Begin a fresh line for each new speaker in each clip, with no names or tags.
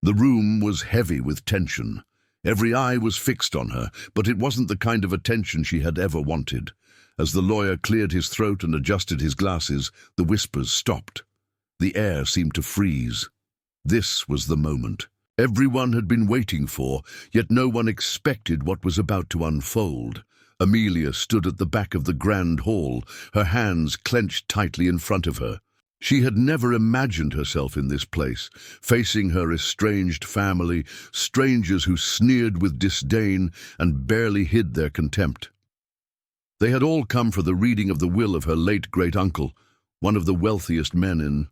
The room was heavy with tension. Every eye was fixed on her, but it wasn't the kind of attention she had ever wanted. As the lawyer cleared his throat and adjusted his glasses, the whispers stopped. The air seemed to freeze. This was the moment everyone had been waiting for, yet no one expected what was about to unfold. Amelia stood at the back of the grand hall, her hands clenched tightly in front of her. She had never imagined herself in this place, facing her estranged family, strangers who sneered with disdain and barely hid their contempt. They had all come for the reading of the will of her late great-uncle, one of the wealthiest men in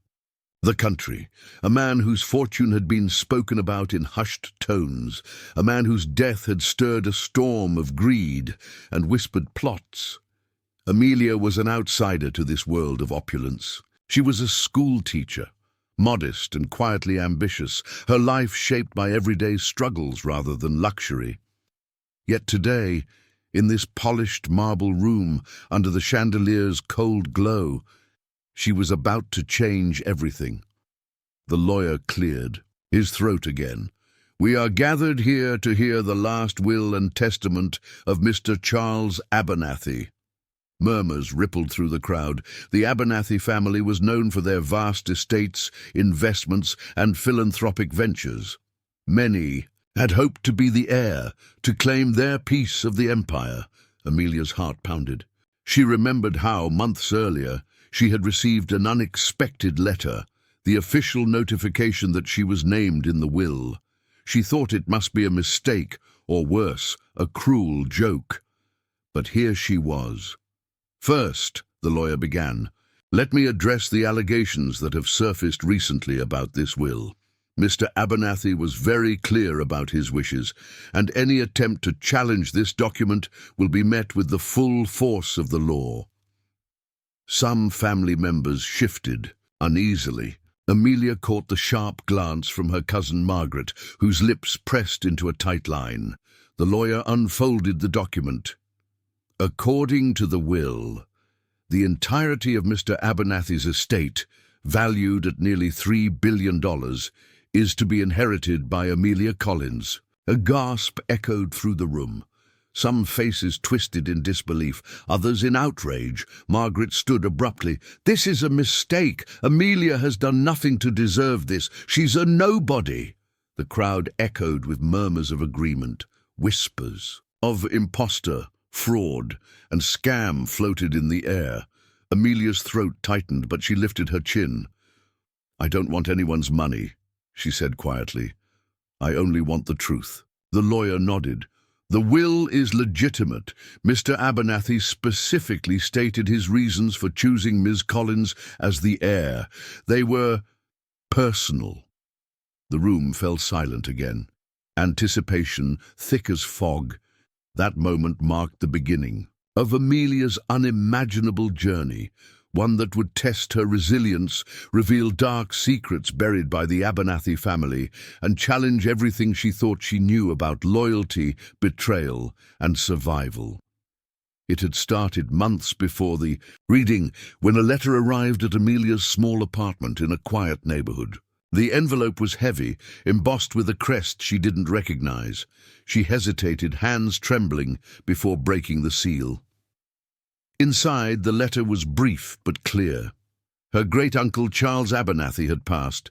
the country, a man whose fortune had been spoken about in hushed tones, a man whose death had stirred a storm of greed and whispered plots. Amelia was an outsider to this world of opulence. She was a school teacher, modest and quietly ambitious, her life shaped by everyday struggles rather than luxury. Yet today, in this polished marble room, under the chandelier's cold glow, she was about to change everything. The lawyer cleared his throat again. "We are gathered here to hear the last will and testament of Mr. Charles Abernathy." Murmurs rippled through the crowd. The Abernathy family was known for their vast estates, investments, and philanthropic ventures. Many had hoped to be the heir, to claim their piece of the empire. Amelia's heart pounded. She remembered how, months earlier, she had received an unexpected letter, the official notification that she was named in the will. She thought it must be a mistake, or worse, a cruel joke. But here she was. "First," the lawyer began, "let me address the allegations that have surfaced recently about this will. Mr. Abernathy was very clear about his wishes, and any attempt to challenge this document will be met with the full force of the law." Some family members shifted uneasily. Amelia caught the sharp glance from her cousin Margaret, whose lips pressed into a tight line. The lawyer unfolded the document. According to the will, the entirety of Mr. Abernathy's estate, valued at nearly $3 billion, is to be inherited by Amelia Collins. A gasp echoed through the room. Some faces twisted in disbelief, others in outrage. Margaret stood abruptly. "This is a mistake. Amelia has done nothing to deserve this. She's a nobody." The crowd echoed with murmurs of agreement. Whispers of impostor, fraud, and scam floated in the air. Amelia's throat tightened, but she lifted her chin. "I don't want anyone's money," she said quietly. "I only want the truth." The lawyer nodded. "The will is legitimate. Mr. Abernathy specifically stated his reasons for choosing Ms. Collins as the heir. They were personal." The room fell silent again. Anticipation, thick as fog. That moment marked the beginning of Amelia's unimaginable journey, one that would test her resilience, reveal dark secrets buried by the Abernathy family, and challenge everything she thought she knew about loyalty, betrayal, and survival. It had started months before the reading, when a letter arrived at Amelia's small apartment in a quiet neighborhood. The envelope was heavy, embossed with a crest she didn't recognize. She hesitated, hands trembling, before breaking the seal. Inside, the letter was brief but clear. Her great-uncle Charles Abernathy had passed,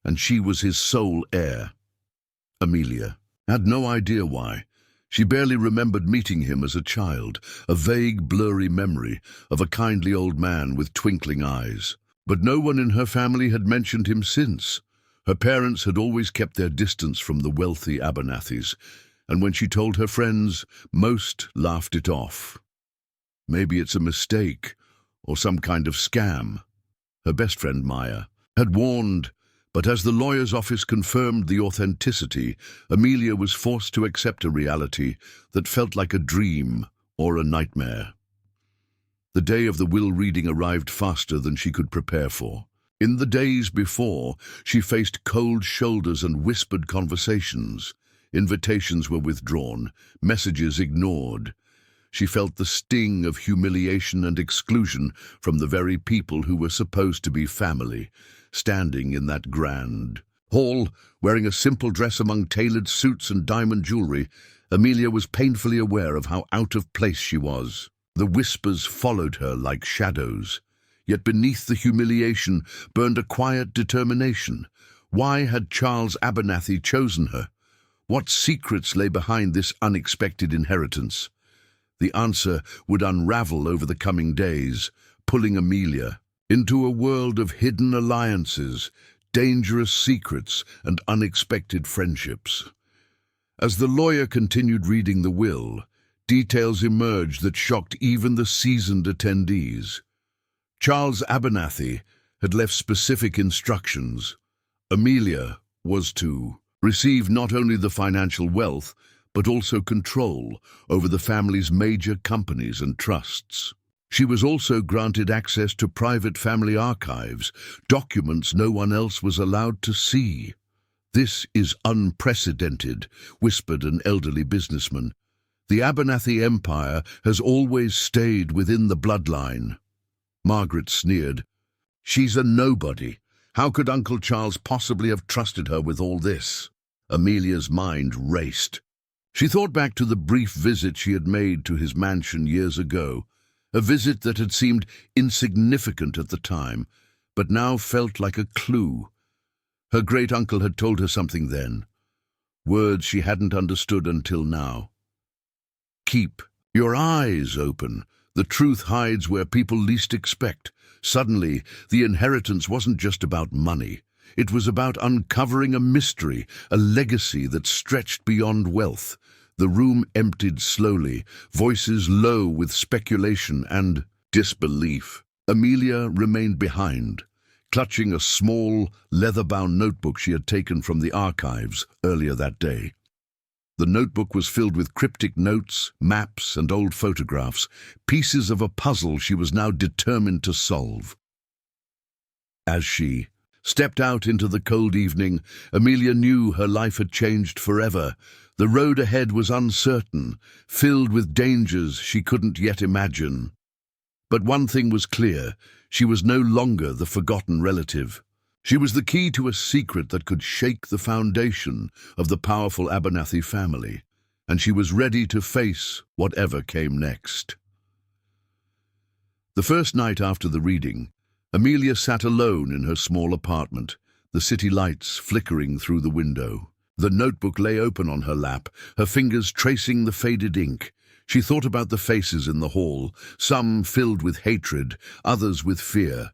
and she was his sole heir. Amelia had no idea why. She barely remembered meeting him as a child, a vague, blurry memory of a kindly old man with twinkling eyes. But no one in her family had mentioned him since. Her parents had always kept their distance from the wealthy Abernathys, and when she told her friends, most laughed it off. Maybe it's a mistake, or some kind of scam. Her best friend, Maya, had warned, but as the lawyer's office confirmed the authenticity, Amelia was forced to accept a reality that felt like a dream or a nightmare. The day of the will reading arrived faster than she could prepare for. In the days before, she faced cold shoulders and whispered conversations. Invitations were withdrawn, messages ignored. She felt the sting of humiliation and exclusion from the very people who were supposed to be family, standing in that grand Hall, wearing a simple dress among tailored suits and diamond jewelry, Amelia was painfully aware of how out of place she was. The whispers followed her like shadows. Yet beneath the humiliation burned a quiet determination. Why had Charles Abernathy chosen her? What secrets lay behind this unexpected inheritance? The answer would unravel over the coming days, pulling Amelia into a world of hidden alliances, dangerous secrets, and unexpected friendships. As the lawyer continued reading the will, details emerged that shocked even the seasoned attendees. Charles Abernathy had left specific instructions. Amelia was to receive not only the financial wealth, but also control over the family's major companies and trusts. She was also granted access to private family archives, documents no one else was allowed to see. "This is unprecedented," whispered an elderly businessman. "The Abernathy empire has always stayed within the bloodline." Margaret sneered. "She's a nobody. How could Uncle Charles possibly have trusted her with all this?" Amelia's mind raced. She thought back to the brief visit she had made to his mansion years ago, a visit that had seemed insignificant at the time, but now felt like a clue. Her great-uncle had told her something then, words she hadn't understood until now. "Keep your eyes open. The truth hides where people least expect." Suddenly, the inheritance wasn't just about money. It was about uncovering a mystery, a legacy that stretched beyond wealth. The room emptied slowly, voices low with speculation and disbelief. Amelia remained behind, clutching a small, leather-bound notebook she had taken from the archives earlier that day. The notebook was filled with cryptic notes, maps, and old photographs, pieces of a puzzle she was now determined to solve. As she stepped out into the cold evening, Amelia knew her life had changed forever. The road ahead was uncertain, filled with dangers she couldn't yet imagine. But one thing was clear: she was no longer the forgotten relative. She was the key to a secret that could shake the foundation of the powerful Abernathy family, and she was ready to face whatever came next. The first night after the reading, Amelia sat alone in her small apartment, the city lights flickering through the window. The notebook lay open on her lap, her fingers tracing the faded ink. She thought about the faces in the hall, some filled with hatred, others with fear.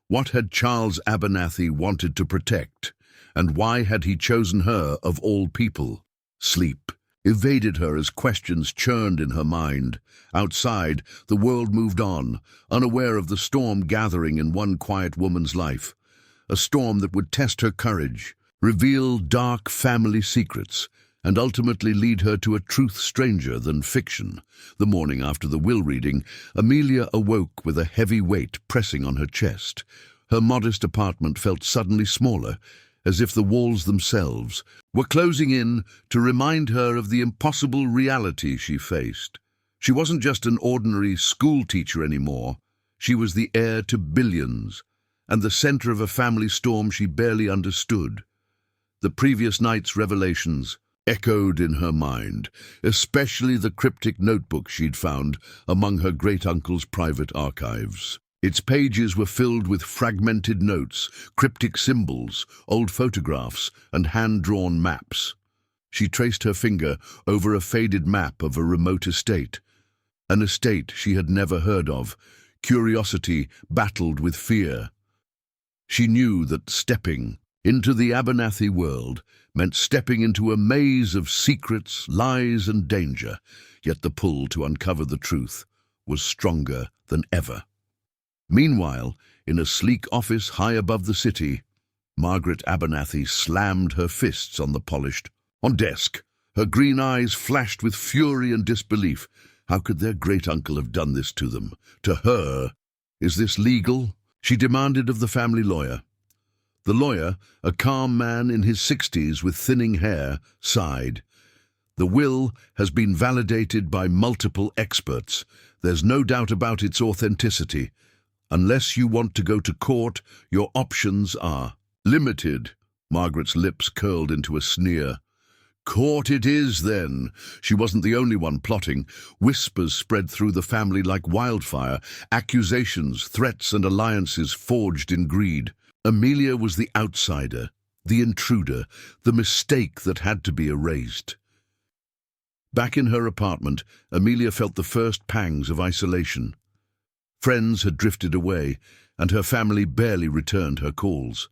What had Charles Abernathy wanted to protect, and why had he chosen her of all people? Sleep evaded her as questions churned in her mind. Outside, the world moved on, unaware of the storm gathering in one quiet woman's life. A storm that would test her courage, reveal dark family secrets, and ultimately lead her to a truth stranger than fiction. The morning after the will reading, Amelia awoke with a heavy weight pressing on her chest. Her modest apartment felt suddenly smaller, as if the walls themselves were closing in to remind her of the impossible reality she faced. She wasn't just an ordinary school teacher anymore. She was the heir to billions, and the center of a family storm she barely understood. The previous night's revelations echoed in her mind, especially the cryptic notebook she'd found among her great-uncle's private archives. Its pages were filled with fragmented notes, cryptic symbols, old photographs, and hand-drawn maps. She traced her finger over a faded map of a remote estate, an estate she had never heard of. Curiosity battled with fear. She knew that stepping into the Abernathy world meant stepping into a maze of secrets, lies, and danger, yet the pull to uncover the truth was stronger than ever. Meanwhile, in a sleek office high above the city, Margaret Abernathy slammed her fists on the polished desk. Her green eyes flashed with fury and disbelief. How could their great-uncle have done this to them? To her? Is this legal? She demanded of the family lawyer. The lawyer, a calm man in his 60s with thinning hair, sighed. "The will has been validated by multiple experts. There's no doubt about its authenticity. Unless you want to go to court, your options are limited." Margaret's lips curled into a sneer. Caught it is, then. She wasn't the only one plotting. Whispers spread through the family like wildfire, accusations, threats, and alliances forged in greed. Amelia was the outsider, the intruder, the mistake that had to be erased. Back in her apartment, Amelia felt the first pangs of isolation. Friends had drifted away, and her family barely returned her calls.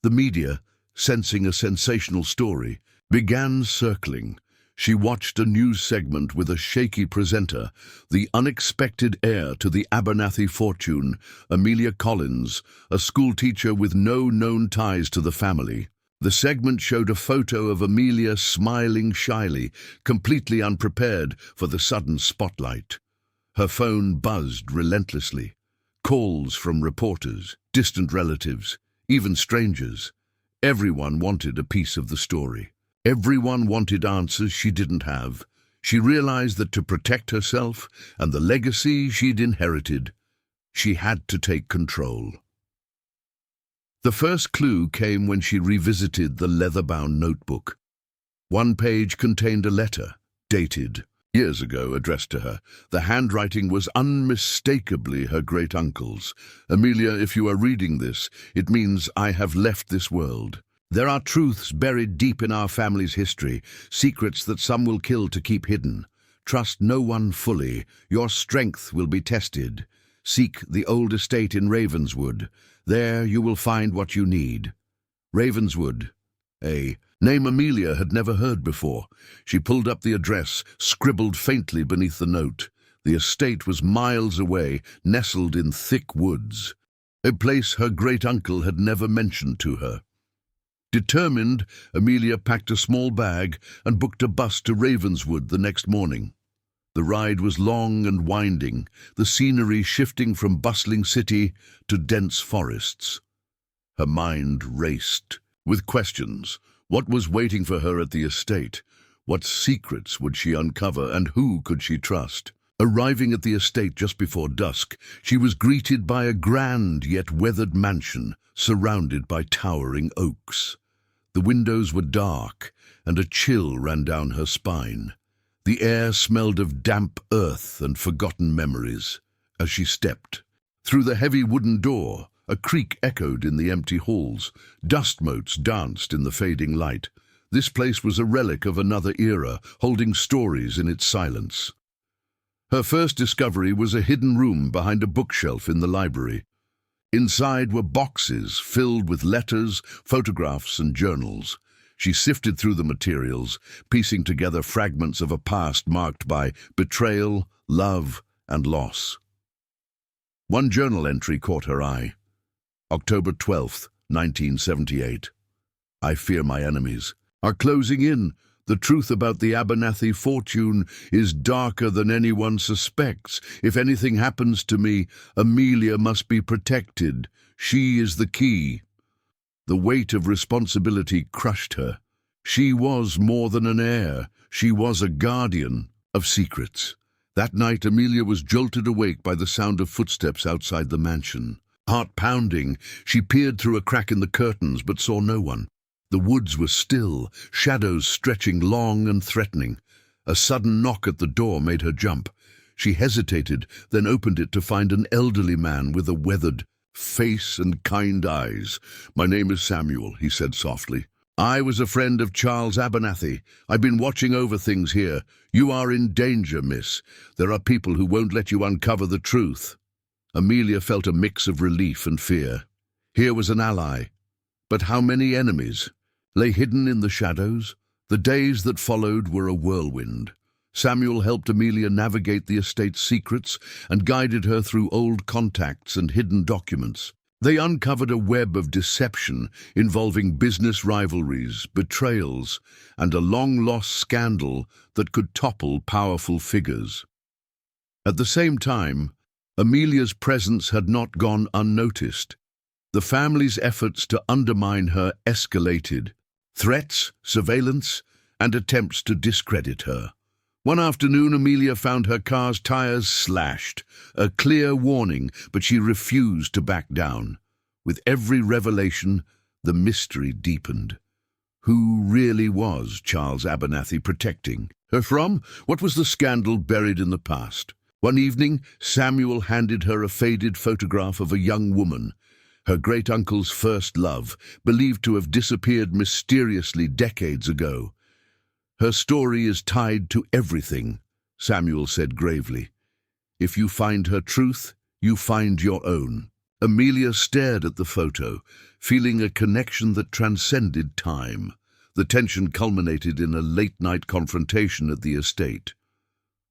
The media, sensing a sensational story, began circling. She watched a news segment with a shaky presenter, the unexpected heir to the Abernathy fortune, Amelia Collins, a schoolteacher with no known ties to the family. The segment showed a photo of Amelia smiling shyly, completely unprepared for the sudden spotlight. Her phone buzzed relentlessly. Calls from reporters, distant relatives, even strangers. Everyone wanted a piece of the story. Everyone wanted answers she didn't have. She realized that to protect herself and the legacy she'd inherited, she had to take control. The first clue came when she revisited the leather-bound notebook. One page contained a letter, dated years ago, addressed to her. The handwriting was unmistakably her great-uncle's. Amelia, if you are reading this, it means I have left this world. There are truths buried deep in our family's history, secrets that some will kill to keep hidden. Trust no one fully. Your strength will be tested. Seek the old estate in Ravenswood. There you will find what you need. Ravenswood. A name Amelia had never heard before. She pulled up the address, scribbled faintly beneath the note. The estate was miles away, nestled in thick woods. A place her great-uncle had never mentioned to her. Determined, Amelia packed a small bag and booked a bus to Ravenswood the next morning. The ride was long and winding, the scenery shifting from bustling city to dense forests. Her mind raced with questions. What was waiting for her at the estate? What secrets would she uncover, and who could she trust? Arriving at the estate just before dusk, she was greeted by a grand yet weathered mansion, surrounded by towering oaks. The windows were dark, and a chill ran down her spine. The air smelled of damp earth and forgotten memories. As she stepped through the heavy wooden door, a creak echoed in the empty halls. Dust motes danced in the fading light. This place was a relic of another era, holding stories in its silence. Her first discovery was a hidden room behind a bookshelf in the library. Inside were boxes filled with letters, photographs, and journals. She sifted through the materials, piecing together fragments of a past marked by betrayal, love, and loss. One journal entry caught her eye. October 12th, 1978. I fear my enemies are closing in. The truth about the Abernathy fortune is darker than anyone suspects. If anything happens to me, Amelia must be protected. She is the key. The weight of responsibility crushed her. She was more than an heir. She was a guardian of secrets. That night, Amelia was jolted awake by the sound of footsteps outside the mansion. Heart pounding, she peered through a crack in the curtains but saw no one. The woods were still, shadows stretching long and threatening. A sudden knock at the door made her jump. She hesitated, then opened it to find an elderly man with a weathered face and kind eyes. "My name is Samuel," he said softly. "I was a friend of Charles Abernathy. I've been watching over things here. You are in danger, miss. There are people who won't let you uncover the truth." Amelia felt a mix of relief and fear. Here was an ally. But how many enemies lay hidden in the shadows? The days that followed were a whirlwind. Samuel helped Amelia navigate the estate's secrets and guided her through old contacts and hidden documents. They uncovered a web of deception involving business rivalries, betrayals, and a long-lost scandal that could topple powerful figures. At the same time, Amelia's presence had not gone unnoticed. The family's efforts to undermine her escalated. Threats, surveillance, and attempts to discredit her. One afternoon, Amelia found her car's tires slashed, a clear warning, but she refused to back down. With every revelation, The mystery deepened. Who really was Charles Abernathy protecting her from? What was the scandal buried in the past? One evening, Samuel handed her a faded photograph of a young woman, her great-uncle's first love, believed to have disappeared mysteriously decades ago. "Her story is tied to everything," Samuel said gravely. "If you find her truth, you find your own." Amelia stared at the photo, feeling a connection that transcended time. The tension culminated in a late-night confrontation at the estate.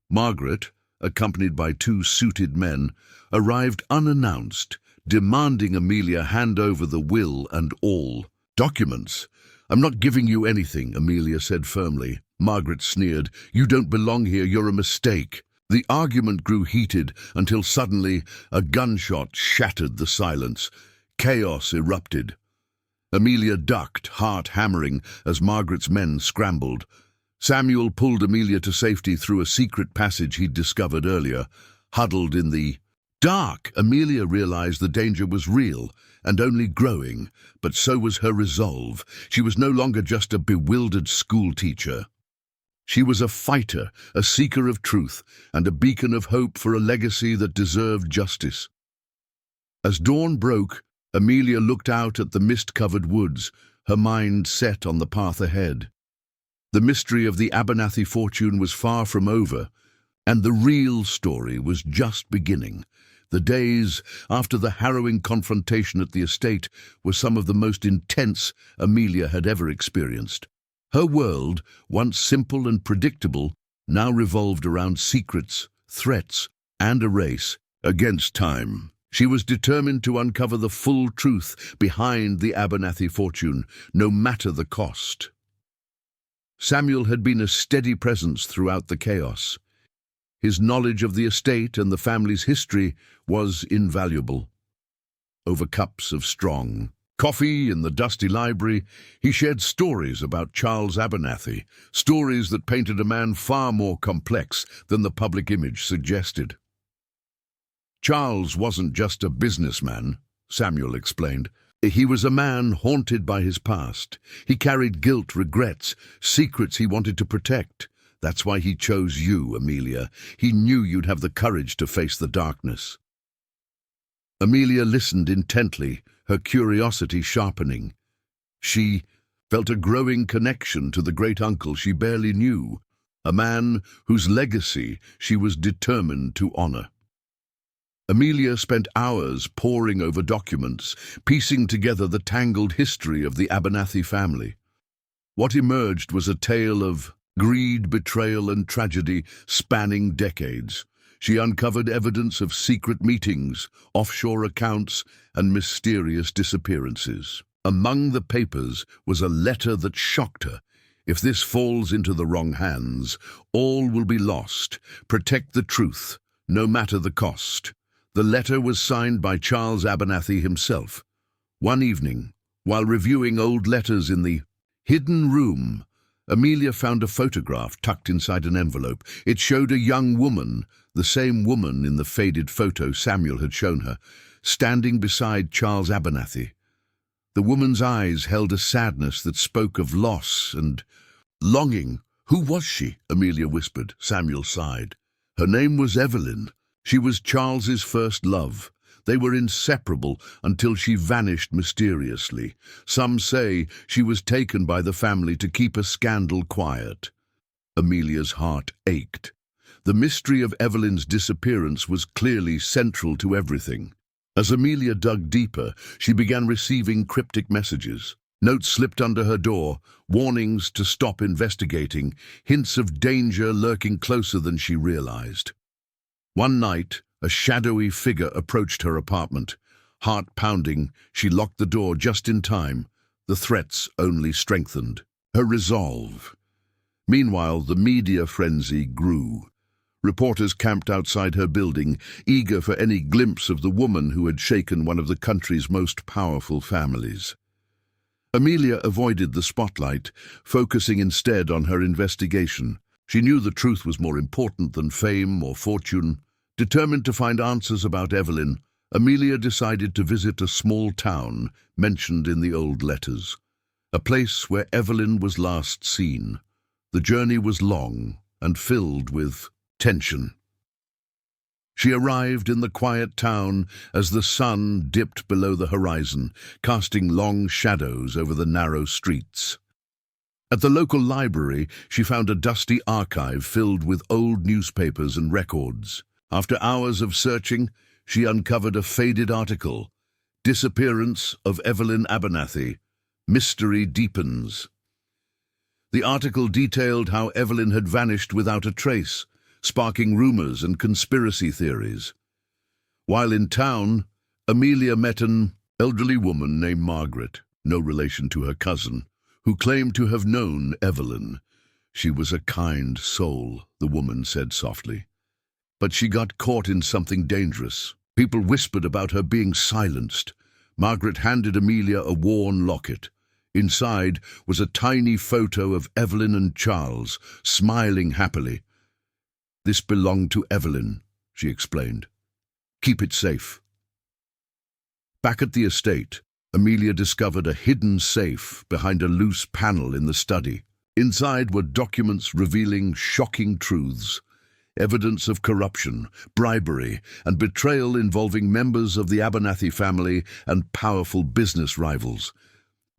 Margaret, accompanied by two suited men, arrived unannounced, demanding Amelia hand over the will and all documents. "I'm not giving you anything," Amelia said firmly. Margaret sneered. "You don't belong here, you're a mistake." The argument grew heated until suddenly a gunshot shattered the silence. Chaos erupted. Amelia ducked, heart hammering, as Margaret's men scrambled. Samuel pulled Amelia to safety through a secret passage he'd discovered earlier. Huddled in the dark, Amelia realized the danger was real and only growing, but so was her resolve. She was no longer just a bewildered schoolteacher. She was a fighter, a seeker of truth, and a beacon of hope for a legacy that deserved justice. As dawn broke, Amelia looked out at the mist-covered woods, her mind set on the path ahead. The mystery of the Abernathy fortune was far from over, and the real story was just beginning. The days after the harrowing confrontation at the estate were some of the most intense Amelia had ever experienced. Her world, once simple and predictable, now revolved around secrets, threats, and a race against time. She was determined to uncover the full truth behind the Abernathy fortune, no matter the cost. Samuel had been a steady presence throughout the chaos. His knowledge of the estate and the family's history was invaluable. Over cups of strong coffee in the dusty library, he shared stories about Charles Abernathy, stories that painted a man far more complex than the public image suggested. Charles wasn't just a businessman, Samuel explained. He was a man haunted by his past. He carried guilt, regrets, secrets he wanted to protect. That's why he chose you, Amelia. He knew you'd have the courage to face the darkness. Amelia listened intently, her curiosity sharpening. She felt a growing connection to the great-uncle she barely knew, a man whose legacy she was determined to honor. Amelia spent hours poring over documents, piecing together the tangled history of the Abernathy family. What emerged was a tale of greed, betrayal, and tragedy spanning decades. She uncovered evidence of secret meetings, offshore accounts, and mysterious disappearances. Among the papers was a letter that shocked her. "If this falls into the wrong hands, all will be lost. Protect the truth, no matter the cost." The letter was signed by Charles Abernathy himself. One evening, while reviewing old letters in the hidden room, Amelia found a photograph tucked inside an envelope. It showed a young woman, the same woman in the faded photo Samuel had shown her, standing beside Charles Abernathy. The woman's eyes held a sadness that spoke of loss and longing. "Who was she?" Amelia whispered. Samuel sighed. "Her name was Evelyn. She was Charles's first love. They were inseparable until she vanished mysteriously. Some say she was taken by the family to keep a scandal quiet." Amelia's heart ached. The mystery of Evelyn's disappearance was clearly central to everything. As Amelia dug deeper, she began receiving cryptic messages. Notes slipped under her door, warnings to stop investigating, hints of danger lurking closer than she realized. One night, a shadowy figure approached her apartment. Heart pounding, she locked the door just in time. The threats only strengthened her resolve. Meanwhile, the media frenzy grew. Reporters camped outside her building, eager for any glimpse of the woman who had shaken one of the country's most powerful families. Amelia avoided the spotlight, focusing instead on her investigation. She knew the truth was more important than fame or fortune. Determined to find answers about Evelyn, Amelia decided to visit a small town mentioned in the old letters, a place where Evelyn was last seen. The journey was long and filled with tension. She arrived in the quiet town as the sun dipped below the horizon, casting long shadows over the narrow streets. At the local library, she found a dusty archive filled with old newspapers and records. After hours of searching, she uncovered a faded article, "Disappearance of Evelyn Abernathy. Mystery deepens." The article detailed how Evelyn had vanished without a trace, sparking rumors and conspiracy theories. While in town, Amelia met an elderly woman named Margaret, no relation to her cousin, who claimed to have known Evelyn. "She was a kind soul," the woman said softly. "But she got caught in something dangerous. People whispered about her being silenced." Margaret handed Amelia a worn locket. Inside was a tiny photo of Evelyn and Charles, smiling happily. "This belonged to Evelyn," she explained. "Keep it safe." Back at the estate, Amelia discovered a hidden safe behind a loose panel in the study. Inside were documents revealing shocking truths, evidence of corruption, bribery, and betrayal involving members of the Abernathy family and powerful business rivals.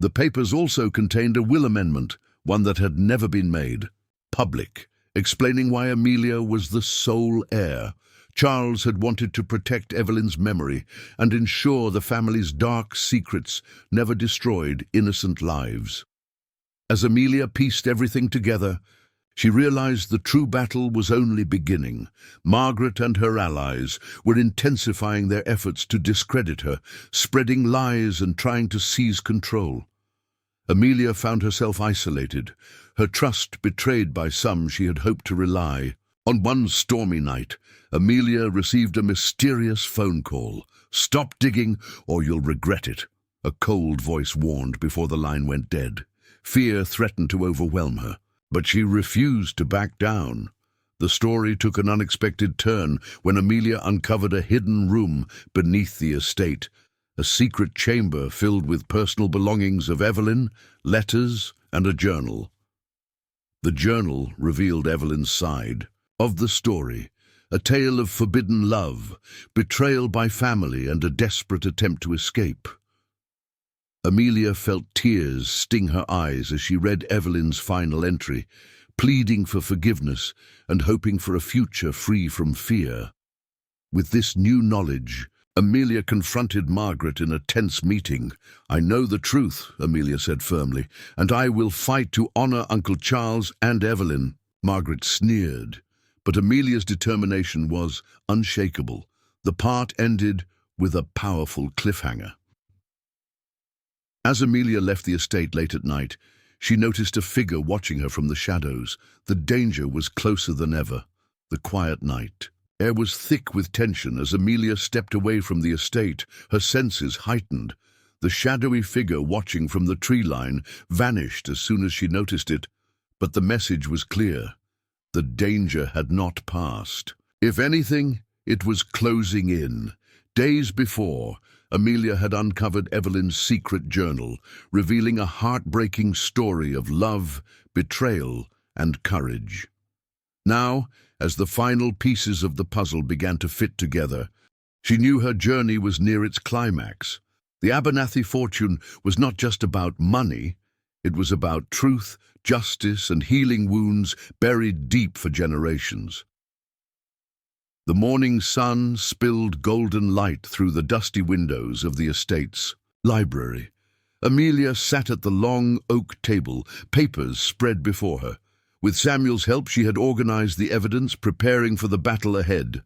The papers also contained a will amendment, one that had never been made public, explaining why Amelia was the sole heir. Charles had wanted to protect Evelyn's memory and ensure the family's dark secrets never destroyed innocent lives. As Amelia pieced everything together, she realized the true battle was only beginning. Margaret and her allies were intensifying their efforts to discredit her, spreading lies and trying to seize control. Amelia found herself isolated, her trust betrayed by some she had hoped to rely. On one stormy night, Amelia received a mysterious phone call. "Stop digging or you'll regret it," a cold voice warned before the line went dead. Fear threatened to overwhelm her, but she refused to back down. The story took an unexpected turn when Amelia uncovered a hidden room beneath the estate, a secret chamber filled with personal belongings of Evelyn, letters, and a journal. The journal revealed Evelyn's side of the story, a tale of forbidden love, betrayal by family, and a desperate attempt to escape. Amelia felt tears sting her eyes as she read Evelyn's final entry, pleading for forgiveness and hoping for a future free from fear. With this new knowledge, Amelia confronted Margaret in a tense meeting. "I know the truth," Amelia said firmly, "and I will fight to honor Uncle Charles and Evelyn." Margaret sneered, but Amelia's determination was unshakable. The part ended with a powerful cliffhanger. As Amelia left the estate late at night, she noticed a figure watching her from the shadows. The danger was closer than ever. The quiet night. Air was thick with tension as Amelia stepped away from the estate, her senses heightened. The shadowy figure watching from the tree line vanished as soon as she noticed it, but the message was clear. The danger had not passed. If anything, it was closing in. Days before, Amelia had uncovered Evelyn's secret journal, revealing a heartbreaking story of love, betrayal, and courage. Now, as the final pieces of the puzzle began to fit together, she knew her journey was near its climax. The Abernathy fortune was not just about money, it was about truth, justice, and healing wounds buried deep for generations. The morning sun spilled golden light through the dusty windows of the estate's library. Amelia sat at the long oak table, papers spread before her. With Samuel's help, she had organized the evidence, preparing for the battle ahead.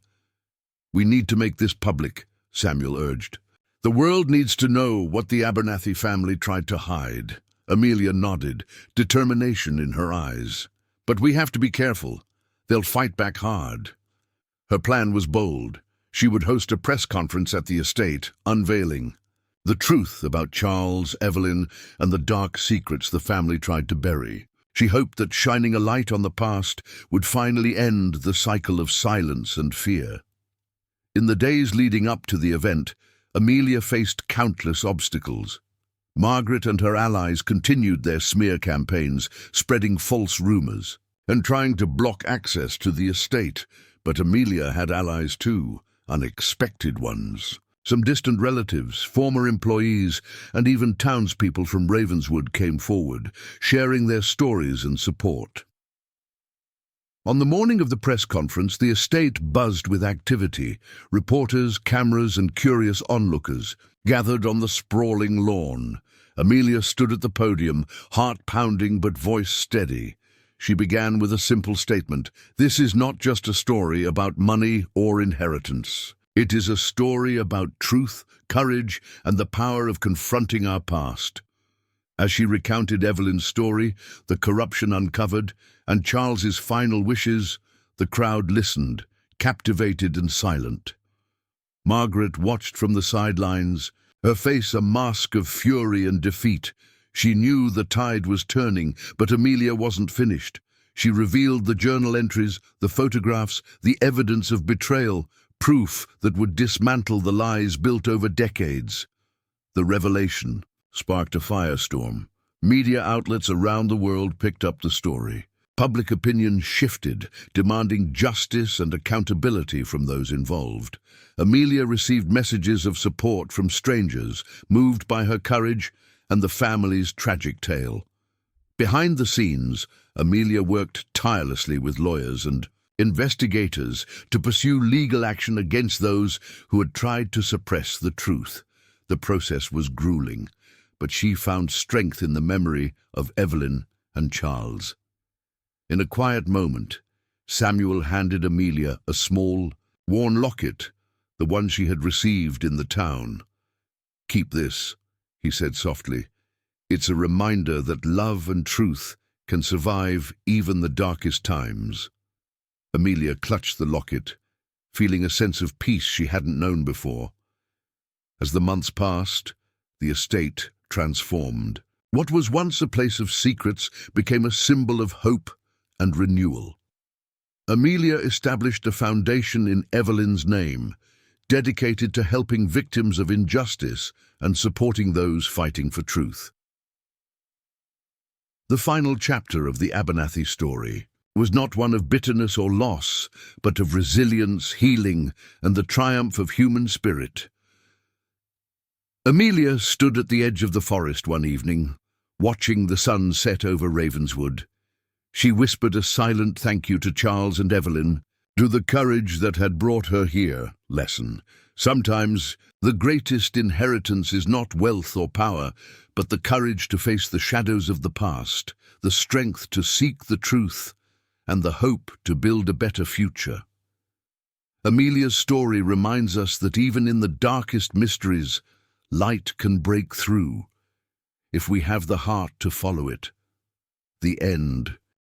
"We need to make this public," Samuel urged. "The world needs to know what the Abernathy family tried to hide." Amelia nodded, determination in her eyes. "But we have to be careful. They'll fight back hard." Her plan was bold. She would host a press conference at the estate, unveiling the truth about Charles, Evelyn, and the dark secrets the family tried to bury. She hoped that shining a light on the past would finally end the cycle of silence and fear. In the days leading up to the event, Amelia faced countless obstacles. Margaret and her allies continued their smear campaigns, spreading false rumors and trying to block access to the estate. But Amelia had allies too, unexpected ones. Some distant relatives, former employees, and even townspeople from Ravenswood came forward, sharing their stories and support. On the morning of the press conference, the estate buzzed with activity. Reporters, cameras, and curious onlookers gathered on the sprawling lawn. Amelia stood at the podium, heart pounding but voice steady. She began with a simple statement: "This is not just a story about money or inheritance. It is a story about truth, courage, and the power of confronting our past." As she recounted Evelyn's story, the corruption uncovered, and Charles's final wishes, the crowd listened, captivated and silent. Margaret watched from the sidelines, her face a mask of fury and defeat. She knew the tide was turning, but Amelia wasn't finished. She revealed the journal entries, the photographs, the evidence of betrayal, proof that would dismantle the lies built over decades. The revelation sparked a firestorm. Media outlets around the world picked up the story. Public opinion shifted, demanding justice and accountability from those involved. Amelia received messages of support from strangers, moved by her courage and the family's tragic tale. Behind the scenes, Amelia worked tirelessly with lawyers and investigators to pursue legal action against those who had tried to suppress the truth. The process was grueling, but she found strength in the memory of Evelyn and Charles. In a quiet moment, Samuel handed Amelia a small, worn locket, the one she had received in the town. "Keep this," he said softly. "It's a reminder that love and truth can survive even the darkest times." Amelia clutched the locket, feeling a sense of peace she hadn't known before. As the months passed, the estate transformed. What was once a place of secrets became a symbol of hope and renewal. Amelia established a foundation in Evelyn's name, dedicated to helping victims of injustice and supporting those fighting for truth. The final chapter of the Abernathy story was not one of bitterness or loss, but of resilience, healing, and the triumph of human spirit. Amelia stood at the edge of the forest one evening, watching the sun set over Ravenswood. She whispered a silent thank you to Charles and Evelyn, to the courage that had brought her here. Lesson: sometimes the greatest inheritance is not wealth or power, but the courage to face the shadows of the past, the strength to seek the truth, and the hope to build a better future. Amelia's story reminds us that even in the darkest mysteries, light can break through, if we have the heart to follow it. The end.